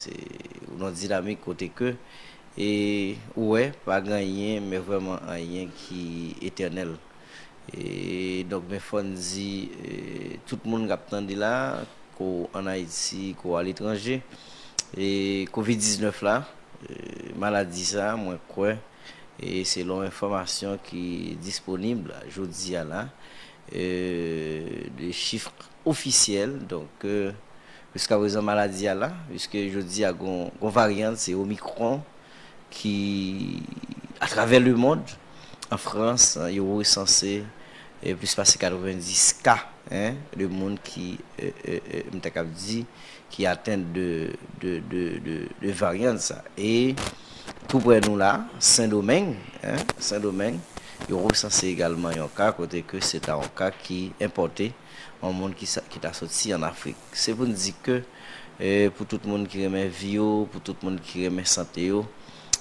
c'est une dynamique côté que et ouais pas gagné mais vraiment rien qui est éternel et donc mes fonds dit tout le monde qui attend là qu'en Haïti qu'à l'étranger et Covid-19 là maladie ça moi quoi et selon information qui est disponible jeudi à là des chiffres officiels donc jusqu'à présent maladie à là puisque jeudi à gon variante c'est Omicron qui à travers le monde en France il y a censé plus passer 90 cas de monde qui dit qui atteint de variante ça et tout près de nous là Saint-Domingue Saint-Domingue il y a recensé également un cas côté que c'est un cas qui est importé un monde qui t'a sorti en Afrique c'est pour nous dire que pour tout le monde qui remet vie pour tout le monde qui remet santé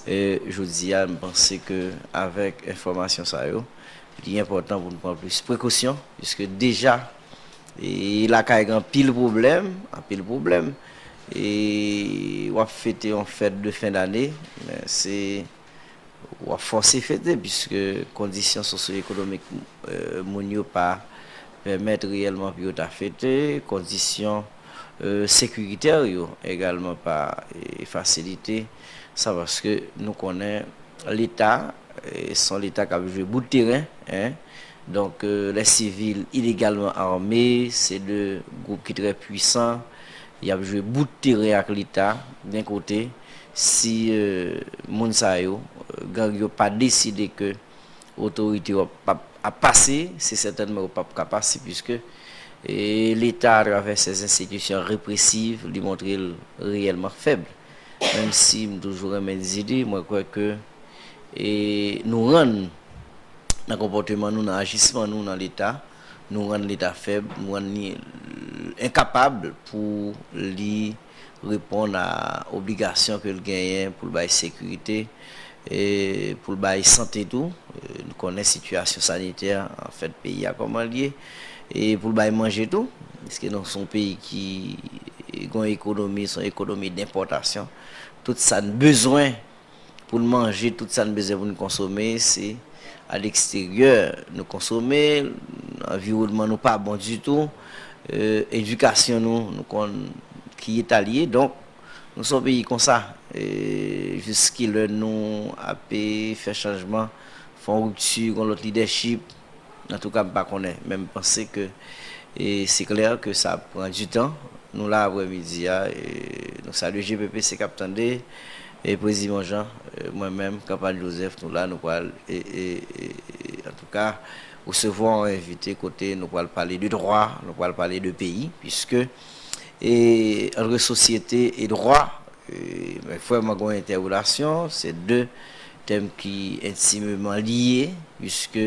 je dis à penser que avec information ça il est important pour nous prendre plus de précautions puisque déjà il a un pile problème et on a fêté en fête de fin d'année mais c'est on a forcé fêter puisque conditions socio-économiques monio pas permettre réellement pour ta fêter conditions sécuritaires également pas facilité ça parce que nous connaissons l'état sans l'état qui a joué bout de terrain donc les civils illégalement armés c'est deux groupes qui très puissants il a joué bout de terrain avec l'état d'un côté si moun sa yo gang yo pas décidé que autorité a passé c'est certainement pas passer puisque l'état à travers ses institutions répressives lui montre réellement faible même si toujours mes idées moi crois que nous rend dans comportement nous dans agissement nous dans l'état nous rend l'état faible nous rend incapable pour lui répondre à obligation que le gagne pour la sécurité et pour la santé tout nous connaissons situation sanitaire en fait pays à comment lié et pour le manger tout parce que dans son pays qui a une économie son économie d'importation tout ça besoin pour manger tout ça besoin pour nous consommer c'est à l'extérieur nous consommer environnement nous pas bon du tout éducation nous qui est allié donc nous sommes pays comme ça jusqu'à le nous a fait changement font rupture dans notre leadership en tout cas pas connaît même penser que c'est clair que ça prend du temps nous là après-midi nous salut GPPC Capitaine D et président Jean moi-même campagne Joseph nous là nous parle en tout cas recevoir invité côté nous parler de droit nous parler de pays puisque entre société et droit mais vraiment une interrelation c'est deux thèmes qui intimement liés puisque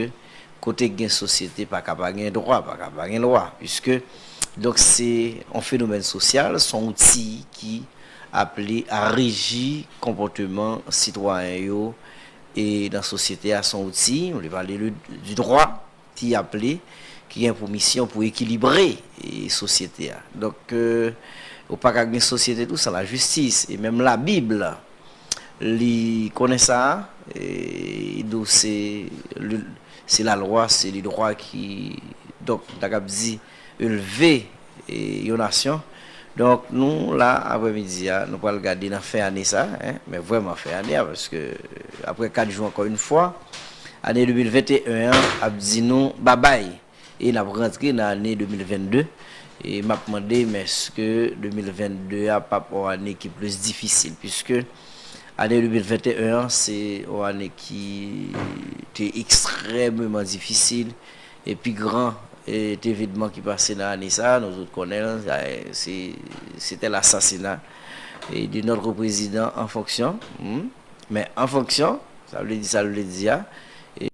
côté gain société pas capable gain droit pas capable gain loi puisque donc c'est un phénomène social son outil qui appelé à régir comportement citoyen et dans la société à son outil on va parler du droit qui appelé qui a pour mission pour équilibrer la société donc au pas qu'à une société tout ça la justice et même la Bible li connaît ça et donc c'est la loi c'est le droit qui donc d'accord dit élever une nation donc nous là après-midi nous pas regarder dans fin année ça mais vraiment fin année parce que après 4 jours encore une fois année 2021 a dit nous bye bye et n'a rentré dans l'année 2022 et m'a demandé mais est-ce que 2022 a pas une année qui est plus difficile puisque année 2021 c'est une année qui était extrêmement difficile et puis grand événement qui passait dans l'année ça nous autres connaissons c'était l'assassinat de notre président en fonction mais en fonction ça veut dire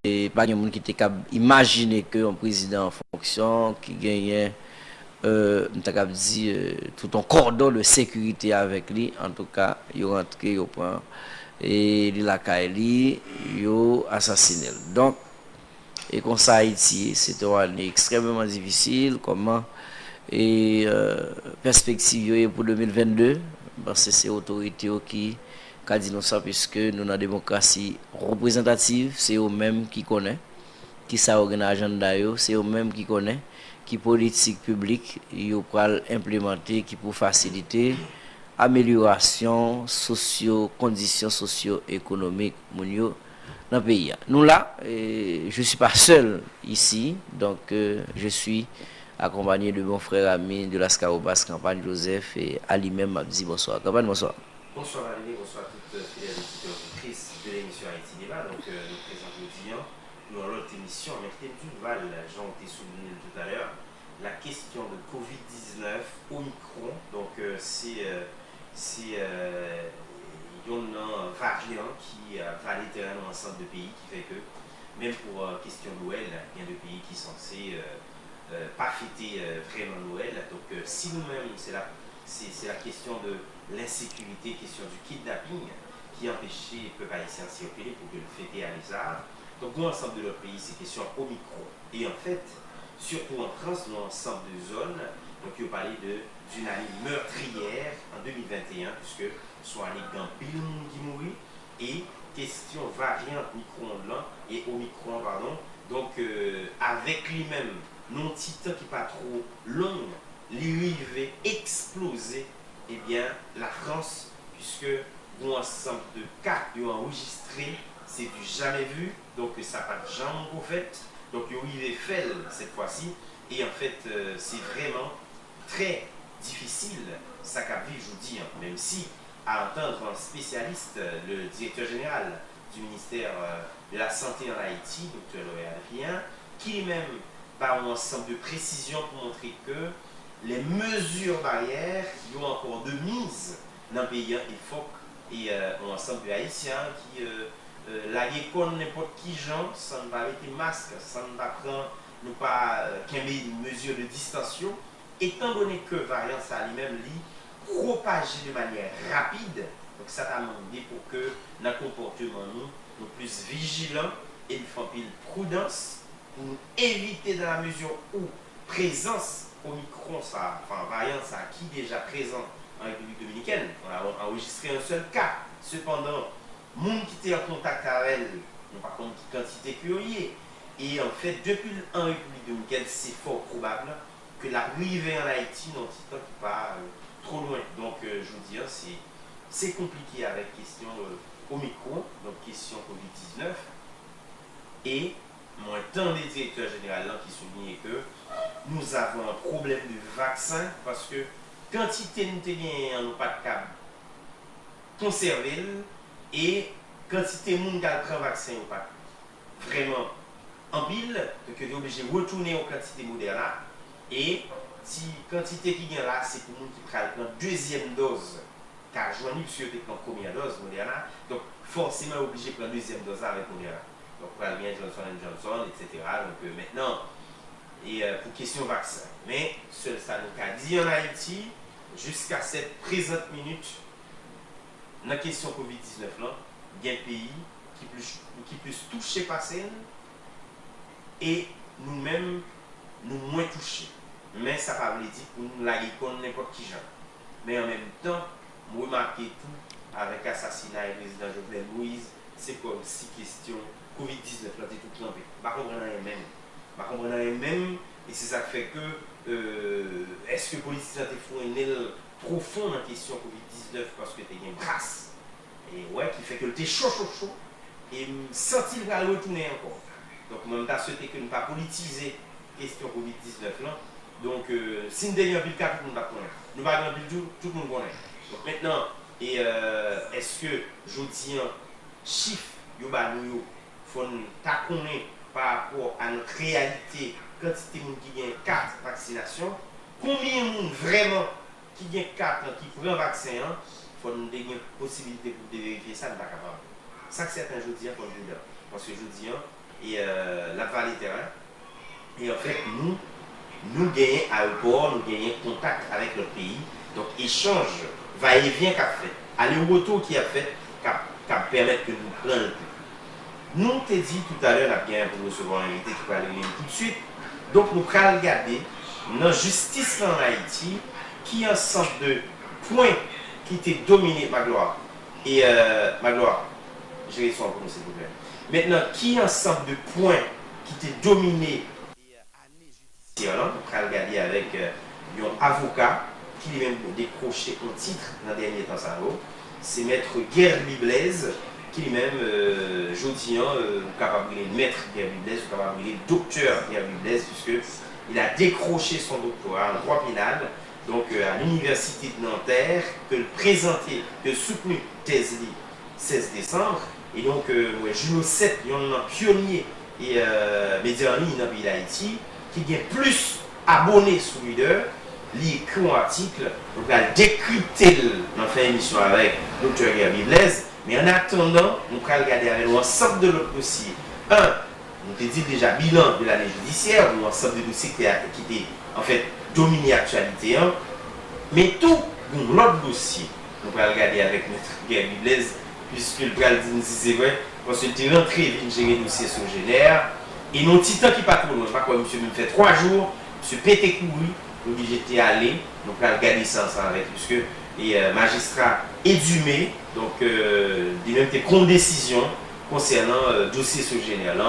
et pas de monde qui était capable imaginer que un président en fonction qui gagnait tout un cordon de sécurité avec lui en tout cas il rentré au point et la Kaili yo assassiné donc et comme ça Haïti c'était une année extrêmement difficile comment et perspective pour 2022 parce que c'est l'autorité qui dit nous ça, puisque nous, dans la démocratie représentative, c'est eux-mêmes qui connaissent, qui ça organe agenda, c'est eux-mêmes qui connaissent, qui politique publique, ils pourront implémenter, qui pour faciliter amélioration conditions socio-économiques dans le pays. Nous là, je ne suis pas seul ici, donc je suis accompagné de mon frère ami de la Scarobas, Campagne Joseph, et à lui-même m'a dit bonsoir. Campagne, bonsoir. Bonsoir Aline, bonsoir toutes fidèles auditeurs et auditrices de l'émission Haïti Débat. Donc nous présentons aujourd'hui nous allons notre émission avec thème Duval, j'en ai souligné tout à l'heure, la question de Covid-19 Omicron. Donc c'est un variant qui va littéralement dans l'ensemble de pays, qui fait que même pour question de Noël, il y a des pays qui sont censés pas fêter vraiment Noël. Donc si nous-mêmes, c'est la question de l'insécurité, question du kidnapping qui empêchait le peuple haïtien de circuler pour que le fêter à l'Isard. Donc dans l'ensemble de notre pays, c'est question Omicron. Et en fait, surtout en France, dans l'ensemble de zones, donc il a parlé d'une année meurtrière en 2021, puisque soit année Gampil qui mourit, et question variante micro-ondes et Omicron, pardon. Donc avec lui-même, non titan qui n'est pas trop long, l'arrivée explosé, eh bien, la France, puisque un ensemble de cas qui ont enregistré, c'est du jamais vu, donc ça n'a pas de jamais en fait. Donc il y a eu fait cette fois-ci, et en fait, c'est vraiment très difficile, ça qu'a vu, je vous dis, même si, à entendre un spécialiste, le directeur général du ministère de la Santé en Haïti, Dr. Loé Adrien, qui lui-même a un ensemble de précisions pour montrer que les mesures barrières qui ont encore de mise dans le pays, il faut et un ensemble de Haïtiens qui la l'école n'importe qui gens, ça ne va avec les masques, ça ne va prendre ne pas une mesure de distanciation, étant donné que variant ça lui-même lui propager de manière rapide, donc ça t'a demandé pour que dans le comportement nous plus vigilants et nous faisons une prudence pour nous éviter dans la mesure où présence Omicron, ça, enfin variant ça qui est déjà présent en République dominicaine, on a enregistré un seul cas. Cependant, les gens qui étaient en contact avec elle, non par contre quantité curieux. Et en fait, depuis en République dominicaine, c'est fort probable que l'arrivée en Haïti dans petit temps qui pas trop loin. Donc, je vous dis, c'est compliqué avec question Omicron, donc question Covid-19. Et moi, tant des directeurs généraux qui soulignaient que nous avons un problème de vaccin parce que quantité nous tenons pas de câble conserver et quantité de monde qui prend vaccin ou pas vraiment en pile, donc on est obligé de retourner aux quantités modernes et si quantité qui vient là, c'est pour nous qui prennent la deuxième dose car je n'ai pas la première dose Moderna, donc forcément obligé de prendre la deuxième dose avec Moderna. Donc on va bien Johnson Johnson, etc. Donc maintenant, et pour question vaccin. Mais seul ça nous a dit en Haïti, jusqu'à cette présente minute, dans la question Covid-19, il y a un pays qui peut toucher passer et nous-mêmes, nous moins touchés. Mais ça ne veut pas dire pour nous la l'école n'importe qui genre. Mais en même temps, moi remarqué tout avec l'assassinat du président Jovenel Moïse, c'est comme si question Covid-19 là, c'est tout clampé. Par contre, on a même, et c'est ça qui fait que est-ce que les politiciens font un élan profond dans la question Covid-19 parce que tu as une brasse et ouais, qui fait que tu es chaud et senti le retourner encore. Donc, même t'as souhaité que nous ne pas politiser la question Covid-19 là. Donc, si nous avons un cas, tout le monde va connaître. Nous avons un tout le monde connaît. Donc, maintenant, est-ce que je dis un chiffre, il faut nous connaître par rapport à notre réalité, quantité de gens qui ont 4 vaccinations, combien de gens vraiment qui ont 4 qui prennent un vaccin, il faut nous donner une possibilité pour vérifier ça, nous ne sommes pas capable. Ça, c'est certains jours, il faut le dire. Parce que je dis, et la vallée terrain, et en fait, nous gagnons aéroport, nous gagnons contact avec le pays, donc échange, va-et-vient qu'a fait, aller-retour qui a fait, qui permettre que nous prenions le plus. Nous t'ai dit tout à l'heure, bien pour recevoir un invité qui va aller tout de suite. Donc nous allons regarder dans la justice en Haïti, qui est un ensemble de points qui était dominé, Magloire, et Magloire, gérez son pour nous s'il vous plaît. Maintenant, qui ensemble de points qui étaient dominés année judiciaire, on va regarder avec un avocat qui lui-même décroché un titre dans le dernier temps, c'est Maître Gerbi Blaise, qui lui-même, jeudi, capable de maître Gerbi Blaise, ou capable de docteur Gerbi Blaise, puisqu'il a décroché son doctorat en droit pénal, donc à l'université de Nanterre, que le présenté, que soutenu thèse 16 décembre, et donc Juno 7, il y a un pionnier et média en ligne dans le pays d'Haïti, qui a plus abonnés sous leader, lit écrit un article, donc il a décrypté dans la émission avec le Dr. Gerbi Blaise, mais en attendant, nous allons regarder avec l'ensemble de l'autre dossier. On te dit déjà bilan de l'année judiciaire, ou l'ensemble de dossiers qui étaient en fait dominé l'actualité, mais tout l'autre dossier, nous allons regarder avec notre Gerbi Blaise, puisque le bras dit c'est vrai, parce qu'il était rentré, il vient gérer le dossier sur génère, et nos titans qui pas trop loin, pas quoi, monsieur me fait 3 jours, monsieur pété couru, obligé d'y aller, donc on va regarder ça ensemble avec, puisque les magistrats édumés, donc des mêmes des décisions concernant le dossier sur général,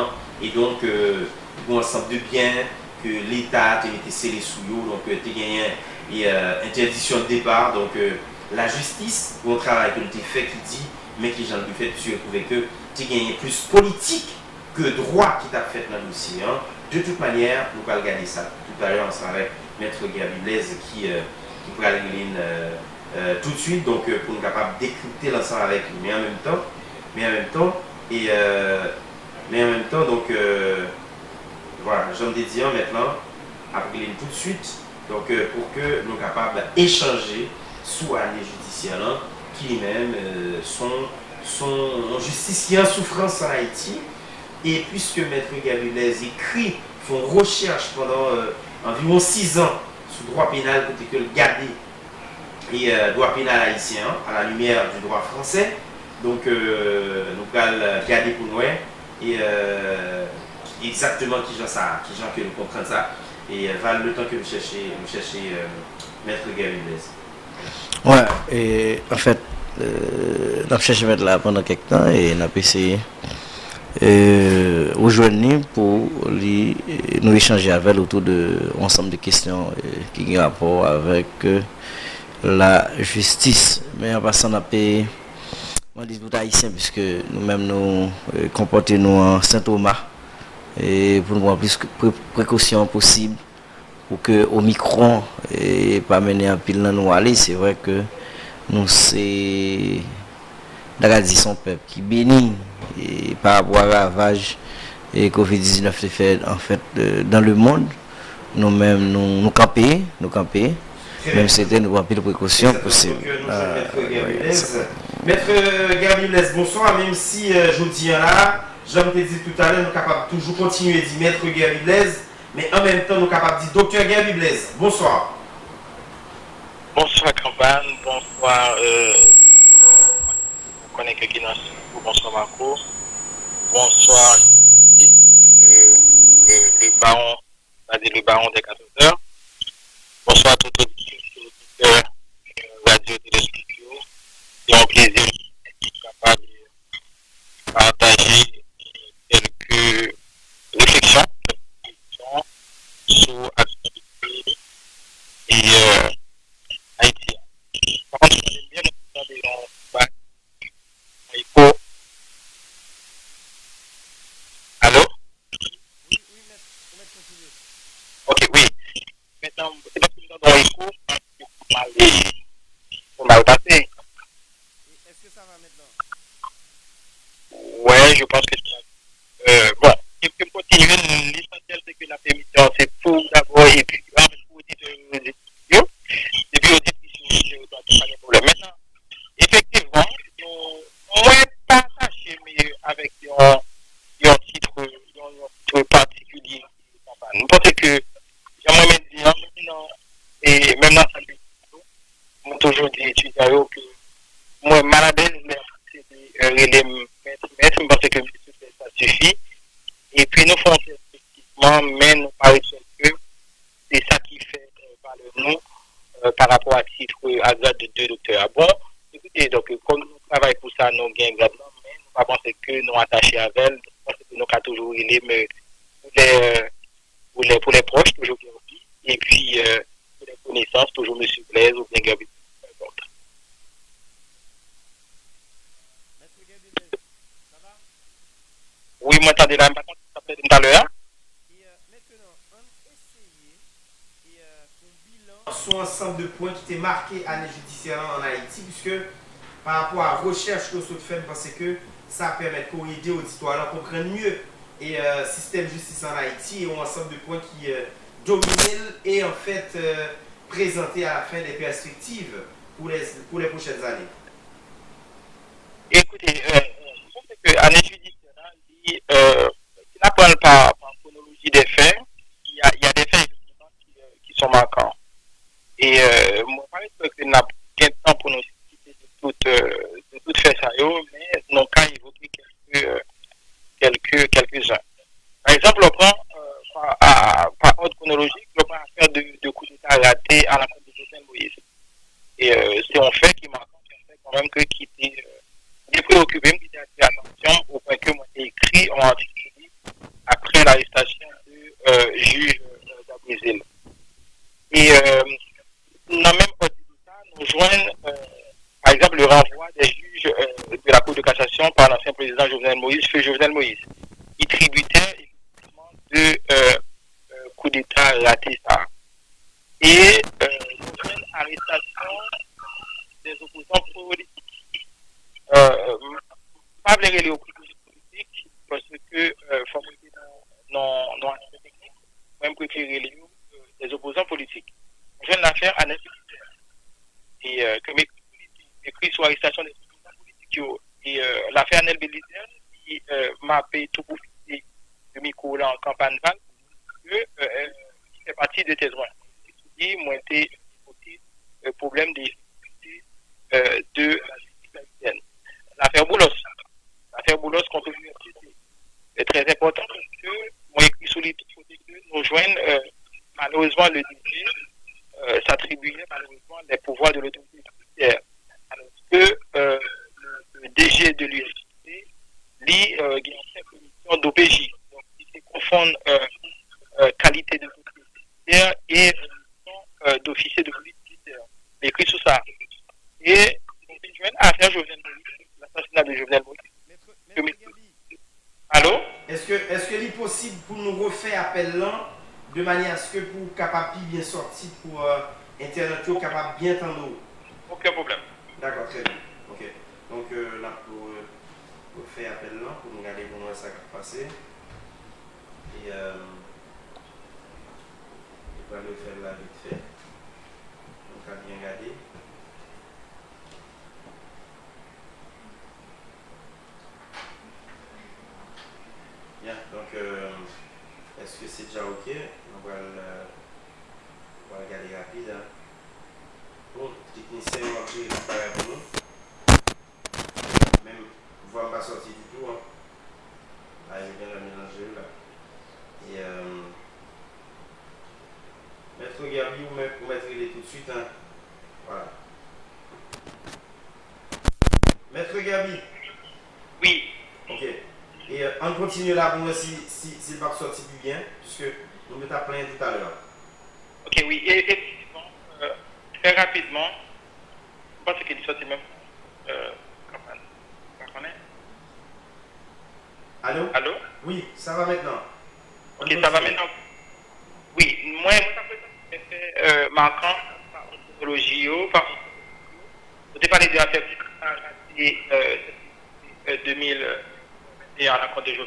et donc un ensemble de biens que l'État a été scellé sous l'eau, donc tu as gagné et interdiction de départ, donc la justice, un travail que tu fait qui dit, mais qui j'en ai fait, tu as trouvé que tu as gagné plus politique que droit qui t'a fait dans le dossier. De toute manière, nous allons regarder ça tout à l'heure ensemble avec Maître Gerbi Blaise qui pourra régler tout de suite, donc pour nous capable d'écouter l'ensemble avec lui. Mais en même temps, donc voilà, j'en dédie maintenant à régler tout de suite, donc pour que nous capables d'échanger sous année judiciaire qui lui-même sont en justice qui est en souffrance en Haïti. Et puisque Maître Gerbi Blaise écrit, font recherche pendant environ 6 ans sous droit pénal, côté que le gardé et droit pénal haïtien, à la lumière du droit français, donc nous allons garder pour nous et exactement qui genre ça, qui genre que nous comprenons ça, et le temps que vous cherchez Maître Gerbi Blaise. Ouais, et en fait, on a cherché Maître là pendant quelques temps et on a essayé aujourd'hui pour nous échanger avec autour de ensemble de questions qui ont rapport avec la justice. Mais en passant à paix, on dit tout haïtien puisque nous-mêmes nous comportons en Saint-Thomas et pour nous avoir plus de précautions possible pour que au micron et pas mener un pile dans nous aller. C'est vrai que nous c'est d'agrandir son peuple qui bénit et par rapport à ravage et Covid-19 fait en fait dans le monde. Nous-mêmes nous camper même si c'était nous prendre de précautions possible. Maître Gerbi Blaise, bonsoir, même si je dis là, j'en ai dit tout à l'heure, nous sommes capables de toujours continuer à dire Maître Gerbi Blaise, mais en même temps nous sommes capables de dire Docteur Gerbi Blaise. Bonsoir. Bonsoir Campagne, bonsoir Connecté Guinas, bonsoir Marco, bonsoir le baron, c'est-à-dire le baron des 14 heures, bonsoir à tout auditeur radio téléstudio, c'est un plaisir d'être capable de partager quelques réflexions sur l'actualité et Haïti. Par contre, j'aime bien entendre dans Haïko. Allô? Ok, oui. Maintenant, c'est parce que nous avons Haïko, on va passer. Est-ce que ça va maintenant? Ouais, je pense que bon, je peux continuer. L'essentiel, c'est que la permission, c'est pour d'abord, et puis, pour dire et puis, audition, pas de problème. Maintenant, effectivement, moi, partager, mais avec un titre particulier. Nous pensons que, j'aimerais même dire, maintenant, et maintenant, ça lui dit, toujours dit étudiants que moi, malade, c'est des maître, parce que ça suffit. Et puis, nous faisons effectivement, mais nous parlons que c'est ça qui fait parler nous par rapport à titre à grade de 2 docteurs. Bon, écoutez, donc, comme nous travaillons pour ça, nous gagnons grandement, mais nous ne pensons que nous attachés à elle, nous pensons que nous avons toujours eu mais pour les proches, toujours bien aussi, et puis pour les connaissances, toujours Monsieur Blaise ou bien Gabi. Oui, moi, m'entendez là, par contre, ça fait tout à l'heure. Son ensemble de points qui étaient marqués année judiciaire en Haïti, puisque par rapport à la recherche que vous faites, parce que ça permet de aider l'auditoire à comprendre mieux et système de justice en Haïti et un ensemble de points qui dominent et en fait présentés à la fin des perspectives pour les prochaines années. Écoutez, je pense que l'année judiciaire, il n'apprend pas par chronologie des faits, il y a des faits qui sont marquants. Et moi, je pense que nous n'avons pas de temps pour nous citer de toutes faits ça, mais nous avons évoqué quelques-uns. Par exemple, on prend par ordre chronologique, on prend l'affaire de coup d'État raté à la compte de Jovenel Moïse. Et c'est un fait qui marque, c'est un fait quand même qui était préoccupé, qui était attiré attention au point que moi j'ai écrit en article après l'arrestation du juge d'Abrésil. Et dans le même ordre d'État, nous joignons par exemple le renvoi des juges de la Cour de cassation par l'ancien président Jovenel Moïse, feu Jovenel Moïse, qui tributait effectivement de coup d'État raté ça. Et nous joignons l'arrestation des opposants politiques. Pas les relais aux politiques, parce que formalité non technique, même préférer les opposants politiques. Je viens l'affaire à l'intérieur. Et que mes écrits sur l'arrestation des opposants politiques. Et l'affaire Anel Bélizer, qui m'a payé tout pour fixer le micro là en campagne Val, qui fait partie de tes droits. Et moi, j'ai évoqué le problème des de la justice haïtienne. L'affaire Boulos contre l'université est très importante parce que moi écrit sur les côtés que nous joignent malheureusement le DG s'attribuait malheureusement les pouvoirs de l'autorité judiciaire. Alors que le DG de l'université lit une commission d'OPJ. Donc il se confondent qualité de l'autorité judiciaire et d'officier de police judiciaire. Écrit sur ça. Et on a affaire Jovenel Moïse, l'assassinat de Jovenel Moïse. Allô? Est-ce qu'il est possible pour nous refaire appel là de manière à ce que pour capable bien sortir pour Internet capable bien tendre? Aucun problème. D'accord, très bien. Ok. Donc là pour faire appel là, pour nous regarder comment ça va passer. Et on va le faire là vite fait. Donc à bien regarder. Bien, donc est-ce que c'est déjà ok? On va regarder rapide. Bon, technicien, on va créer l'appareil pour nous. Même, voix pas sortir du tout. Hein. Là, il vient de mélanger là. Et Maître Gabi, vous mettrez les tout de suite. Hein. Voilà. Maître Gabi. Oui. Ok. Et on continue là pour voir si le va sortir plus bien, puisque nous mettons plein tout à l'heure. Ok, oui. Et effectivement, très rapidement, je pense qu'il est sorti même. Allô? Allô? Oui, ça va maintenant. Ok, ça va maintenant. Oui, moi, ça fait marquant par chronologie, par. Vous avez parlé de l'affaire 2000. Et à la Cour de justice.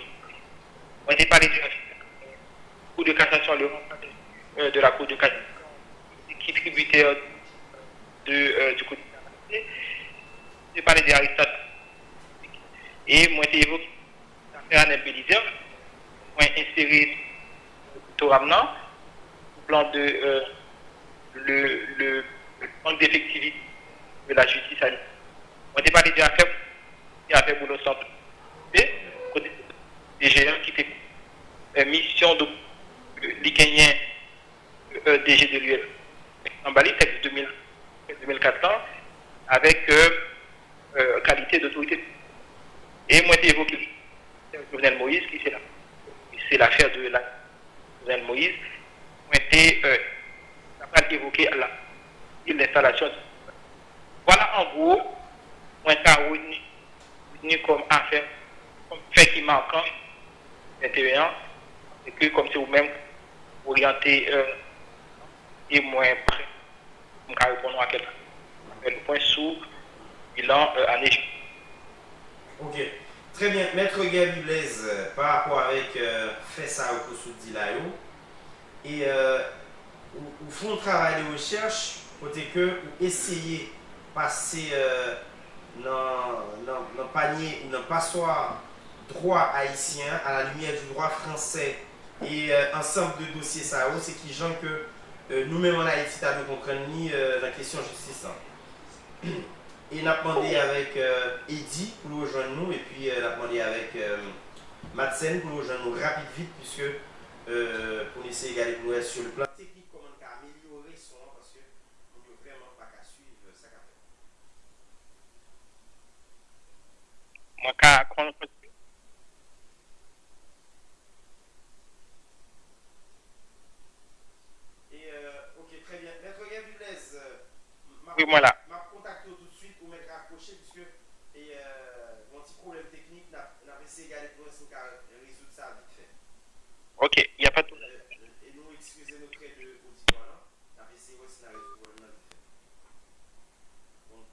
On a parlé de la Cour de cassation, de la Cour de cassation, qui est tributaire du coup de cassation. On a parlé de l'arrestation. Et moi, j'ai évoqué l'affaire Anel Bélizer, moi, inséré au ramenant, au plan de le manque d'effectivité de la justice haïtienne. On a parlé de l'affaire Boulos Santos. Des géants qui étaient mission de l'Ikenien DG de l'UL en Bali, texte 2004 avec qualité d'autorité. Et moi, j'ai évoqué Jovenel Moïse, qui c'est l'affaire de Jovenel Moïse. Moi, j'ai évoqué l'installation. Voilà en gros, moi, j'ai comme affaire, comme fait qui marquant, 21, et que comme c'est vous-même orienté et moins prêt, on va répondre à quelqu'un. Le point sous bilan année. Ok, très bien. Maître Gabi Blaise, par rapport avec fait ça au Kosoudi là, et ou font un travail de recherche, côté que ou essayer passer dans le panier ou dans le passoire droit haïtien à la lumière du droit français et ensemble de dossiers ça, c'est qui gens que nous-mêmes en Haïti, nous comprenons ni la question justice. Et on a demandé avec Eddy pour nous rejoindre nous, et puis on a demandé avec Madsen pour nous rejoindre nous rapide vite, puisque pour essayer d'égaler pour nous sur le plan technique, comment on peut améliorer son, parce que on ne peut vraiment pas qu'à suivre ça qu'a fait. Moi, quand Et ok, très bien. Maître Gabi Blaise, oui, moi là. m'a contacté tout de suite pour m'être accroché, puisque mon petit problème technique, on a essayé d'égaler pour nous résoudre ça vite fait. Ok, il n'y a pas de problème. Et nous, excusez nos traits de auditoire, on a essayé aussi de résoudre le problème vite fait. Donc,